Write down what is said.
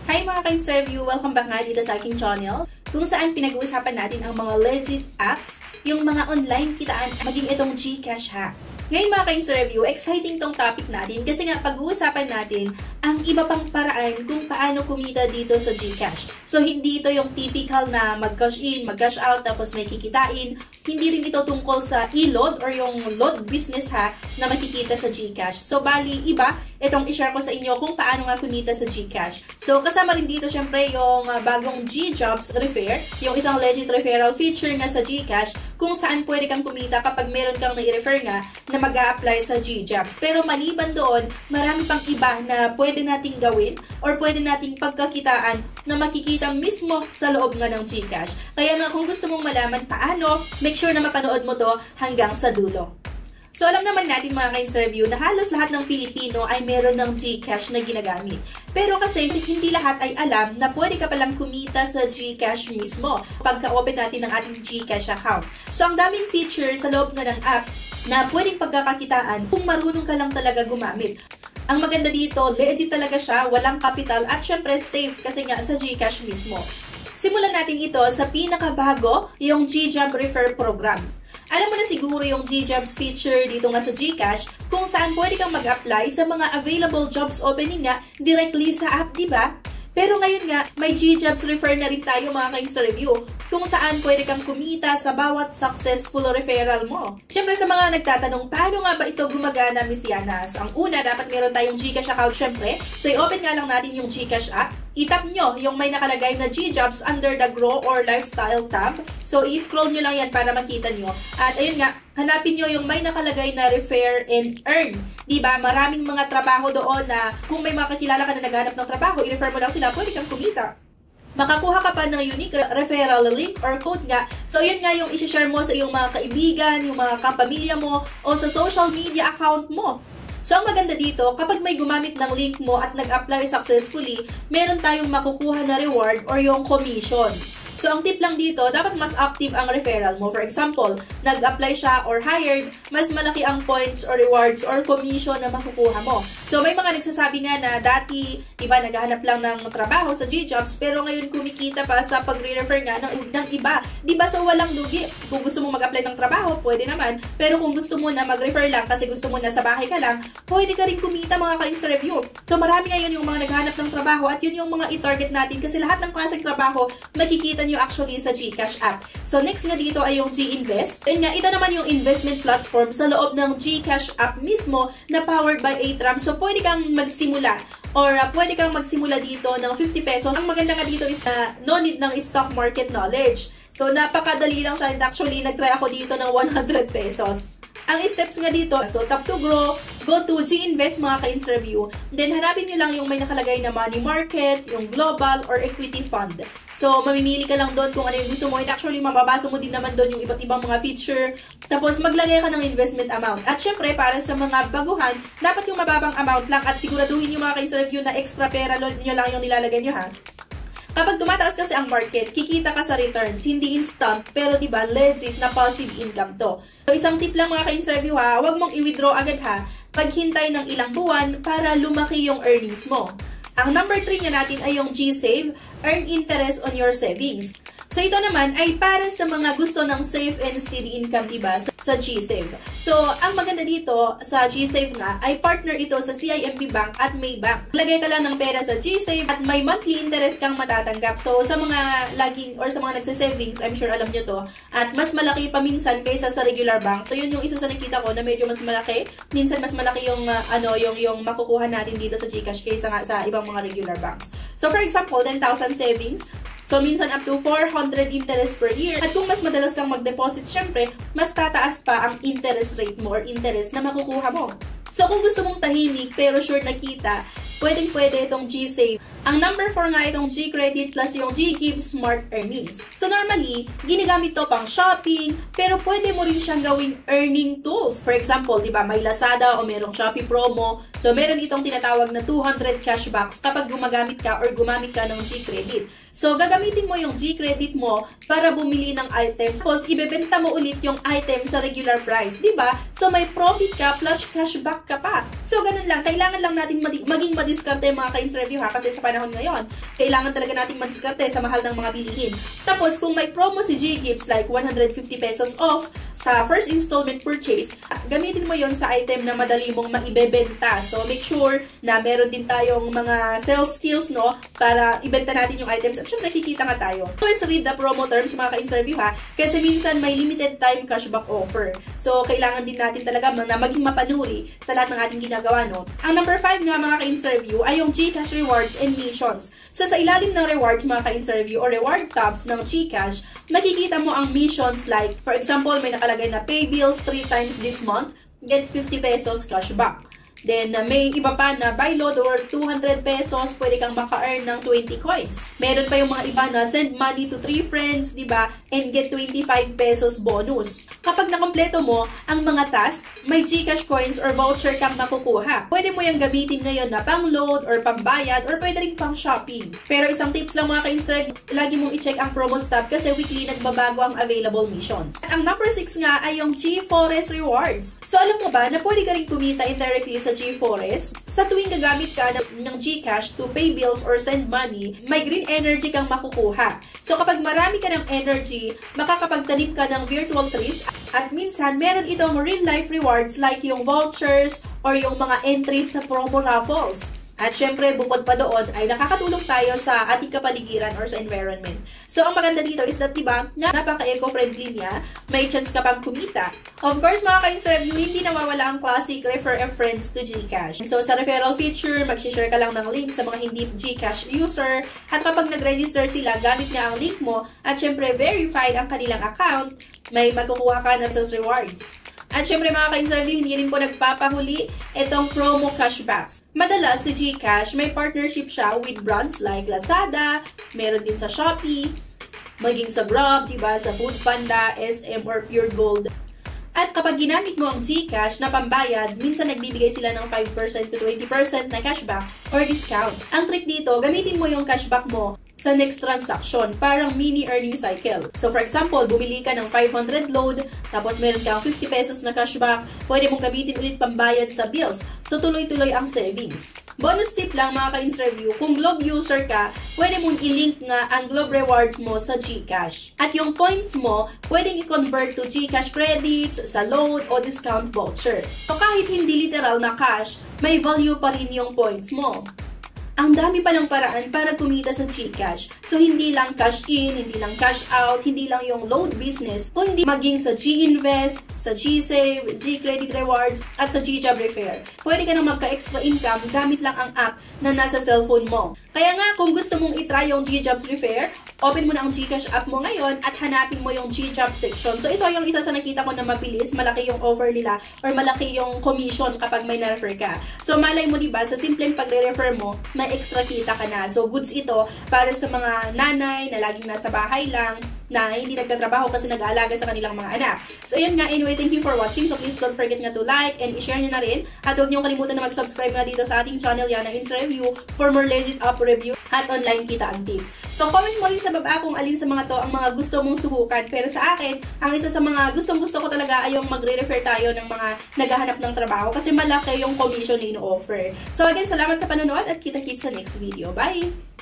Hi mga ka-interview! Welcome back nga dito sa aking channel kung saan pinag-uusapan natin ang mga legit apps, yung mga online kitaan, maging itong GCash hacks. Ngayon mga ka-interview, exciting tong topic natin kasi nga pag-uusapan natin ang iba pang paraan kung paano kumita dito sa GCash. So hindi ito yung typical na mag-cash in, mag-cash out, tapos may kikitain. Hindi rin ito tungkol sa e-load or yung load business ha na makikita sa GCash. So bali, iba, itong i-share ko sa inyo kung paano nga kumita sa GCash. So kasama rin dito syempre yung bagong G-Jobs Refer, yung isang legit referral feature nga sa GCash kung saan pwede kang kumita kapag meron kang nai-refer nga na mag-a-apply sa G-Jobs. Pero maliban doon, marami pang iba na pwede nating gawin or pwede nating pagkakitaan na makikita mismo sa loob nga ng GCash. Kaya nga kung gusto mong malaman paano, make sure na mapanood mo to hanggang sa dulo. So alam naman natin mga ka-interview na halos lahat ng Pilipino ay meron ng GCash na ginagamit. Pero kasi hindi lahat ay alam na pwede ka palang kumita sa GCash mismo pagka-open natin ng ating GCash account. So ang daming feature sa loob nga ng app na pwedeng pagkakakitaan kung marunong ka lang talaga gumamit. Ang maganda dito, legit talaga siya, walang capital at syempre safe kasi nga sa GCash mismo. Simulan natin ito sa pinakabago, yung G-Job Refer Program. Alam mo na siguro yung G-Jobs feature dito nga sa GCash kung saan pwede kang mag-apply sa mga available jobs opening nga directly sa app, di ba? Pero ngayon nga, may G-Jobs Refer na rin tayo mga ka-interview kung saan pwede kang kumita sa bawat successful referral mo. Siyempre sa mga nagtatanong, paano nga ba ito gumagana, Miss Yana? So ang una, dapat meron tayong GCash account syempre. So i-open nga lang natin yung GCash app. I-tap nyo yung may nakalagay na G-Jobs under the Grow or Lifestyle tab. So, i-scroll nyo lang yan para makita nyo. At ayun nga, hanapin nyo yung may nakalagay na Refer and Earn. Diba? Maraming mga trabaho doon na kung may mga kakilala ka na naghahanap ng trabaho, i-refer mo lang sila, pwede kang kumita. Makakuha ka pa ng unique referral link or code nga. So, yun nga yung isi-share mo sa iyong mga kaibigan, yung mga kapamilya mo, o sa social media account mo. So, ang maganda dito, kapag may gumamit ng link mo at nag-apply successfully, meron tayong makukuha na reward or yung commission. So, ang tip lang dito, dapat mas active ang referral mo. For example, nag-apply siya or hired, mas malaki ang points or rewards or commission na makukuha mo. So, may mga nagsasabi nga na dati, iba naghahanap lang ng trabaho sa G-Jobs, pero ngayon kumikita pa sa pag-refer nga ng iba. Diba? So, walang lugi. Kung gusto mo mag-apply ng trabaho, pwede naman. Pero kung gusto mo na mag-refer lang kasi gusto mo na sa bahay ka lang, pwede ka rin kumita mga ka-interview. So, marami ngayon yung mga naghahanap ng trabaho at yun yung mga i-target natin kasi lahat ng klaseng trabaho makikita nyo actually sa GCash app. So, next nga dito ay yung G-Invest. And nga, ito naman yung investment platform sa loob ng GCash app mismo na powered by Atram. So, pwede kang magsimula or pwede kang magsimula dito ng 50 pesos. Ang maganda nga dito is no need ng stock market knowledge. So, napakadali lang siya. And actually, nag-try ako dito ng 100 pesos. Ang steps nga dito, so tap to grow, go to G-Invest mga ka-interview. Then hanapin nyo lang yung may nakalagay na money market, yung global or equity fund. So mamimili ka lang doon kung ano yung gusto mo. And actually mababasa mo din naman doon yung iba't ibang mga feature. Tapos maglagay ka ng investment amount. At syempre para sa mga baguhan, dapat yung mababang amount lang at siguraduhin yung mga ka-interview na extra pera nyo lang yung nilalagay nyo ha. Kapag tumataas kasi ang market, kikita ka sa returns, hindi instant, pero diba, legit na passive income to. So, isang tip lang mga ka-interview ha, huwag mong i-withdraw agad ha, paghintay ng ilang buwan para lumaki yung earnings mo. Ang number 3 niya natin ay yung G-Save, earn interest on your savings. So, ito naman ay para sa mga gusto ng safe and steady income, diba, sa G-Save. So, ang maganda dito sa G-Save nga ay partner ito sa CIMB Bank at Maybank. Lagay ka lang ng pera sa G-Save at may monthly interest kang matatanggap. So, sa mga laging or sa mga nagsasavings, I'm sure alam nyo to, at mas malaki pa minsan kaysa sa regular bank. So, yun yung isa sa nakita ko na medyo mas malaki. Minsan mas malaki yung, yung makukuha natin dito sa GCash kaysa nga sa ibang mga regular banks. So, for example, 10,000 savings. So, minsan up to 400 interest per year. At kung mas madalas kang mag-deposit, syempre, mas tataas pa ang interest rate mo or interest na makukuha mo. So, kung gusto mong tahimik pero sure na kita, pwedeng-pwede itong G-Save. Ang number 4 nga itong G-Credit plus yung G-Give Smart Earnings. So normally, ginagamit to pang shopping, pero pwede mo rin siyang gawing earning tools. For example, di ba, may Lazada o merong Shopee promo. So meron itong tinatawag na 200 cashbacks kapag gumagamit ka or gumamit ka ng G-Credit. So gagamitin mo yung G-Credit mo para bumili ng items. Tapos ibebenta mo ulit yung item sa regular price, di ba? So may profit ka plus cashback ka pa. So ganun lang, kailangan lang natin maging madiskarte mga ka-interview ha, kasi sa panahon ngayon, kailangan talaga nating madiskarte sa mahal ng mga bilihin. Tapos, kung may promo si G-Gifts like 150 pesos off sa first installment purchase, gamitin mo yon sa item na madali mong maibebenta. So, make sure na meron din tayong mga sales skills, no, para ibenta natin yung items. At syempre, kikita nga tayo. Always read the promo terms mga ka-interview ha, kasi minsan may limited time cashback offer. So, kailangan din natin talaga na maging mapanuri sa lahat ng ating ginagawa, no. Ang number 5 nga mga ka-interview ay yung GCash rewards and missions. So, sa ilalim ng rewards mga ka-interview o reward tabs ng GCash, makikita mo ang missions like, for example, may nakalagay na pay bills 3 times this month, get 50 pesos cashback. Then, may iba pa na buy load or 200 pesos, pwede kang maka-earn ng 20 coins. Meron pa yung mga iba na send money to 3 friends, diba? And get 25 pesos bonus. Kapag nakompleto mo ang mga task, may GCash coins or voucher kang makukuha. Pwede mo yung gamitin ngayon na pang-load or pang-bayad or pwede rin pang-shopping. Pero isang tips lang mga ka-interview, lagi mong i-check ang promos tab kasi weekly nagbabago ang available missions. At ang number 6 nga ay yung G-Forest Rewards. So, alam mo ba na pwede ka rin kumita indirectly sa G-Forest? Sa tuwing gagamit ka ng GCash to pay bills or send money, may green energy kang makukuha. So kapag marami ka ng energy, makakapagtanim ka ng virtual trees at minsan meron itong real life rewards like yung vouchers or yung mga entries sa promo raffles. At syempre, bukod pa doon, ay nakakatulong tayo sa ating kapaligiran or sa environment. So, ang maganda dito is that, diba, napaka-eco-friendly niya, may chance ka pang kumita. Of course, mga ka-interview, hindi nawawala ang classic refer a friends to GCash. So, sa referral feature, mag-share ka lang ng link sa mga hindi GCash user. At kapag nag-register sila, gamit nga ang link mo, at syempre, verified ang kanilang account, may makukuha ka ng sales rewards. At syempre mga ka-interview, hindi rin po nagpapahuli itong promo cashbacks. Madalas si GCash, may partnership siya with brands like Lazada, meron din sa Shopee, maging sa Grab, diba, sa Foodpanda, SM or Pure Gold. At kapag ginamit mo ang GCash na pambayad, minsan nagbibigay sila ng 5% to 20% na cashback or discount. Ang trick dito, gamitin mo yung cashback mo sa next transaction, parang mini earning cycle. So for example, bumili ka ng 500 load, tapos meron kang 50 pesos na cashback, pwede mong gamitin ulit pambayad sa bills. So tuloy-tuloy ang savings. Bonus tip lang mga ka-interview, kung Globe user ka, pwede mong i-link nga ang Globe rewards mo sa GCash. At yung points mo, pwedeng i-convert to GCash credits, sa load o discount voucher. So kahit hindi literal na cash, may value pa rin yung points mo. Ang dami palang paraan para kumita sa GCash. So, hindi lang cash in, hindi lang cash out, hindi lang yung load business, kundi maging sa G-Invest, sa G-Save, G-Credit Rewards, at sa G-Job Refer. Pwede ka na magka-extra income gamit lang ang app na nasa cellphone mo. Kaya nga, kung gusto mong itry yung G-Jobs Refer, open mo na ang GCash app mo ngayon at hanapin mo yung G-Job section. So, ito yung isa sa nakita ko na mabilis, malaki yung offer nila or malaki yung commission kapag may na-refer ka. So, malay mo diba, sa simpleng pagre-refer mo, may extra kita ka na. So, goods ito para sa mga nanay na laging nasa bahay lang, na hindi nagtatrabaho kasi nag-aalaga sa kanilang mga anak. So, ayun nga. Anyway, thank you for watching. So, please don't forget nga to like and i-share nyo na rin. At huwag nyo kalimutan na mag-subscribe nga dito sa ating channel yan na Insta-Review for more legit app review at online kitaan tips. So, comment mo rin sa baba kung alin sa mga to ang mga gusto mong subukan. Pero sa akin, ang isa sa mga gustong-gusto ko talaga ay yung magre-refer tayo ng mga naghahanap ng trabaho kasi malaki yung commission na ino-offer. So, again, salamat sa panonood at kita-kits sa next video. Bye!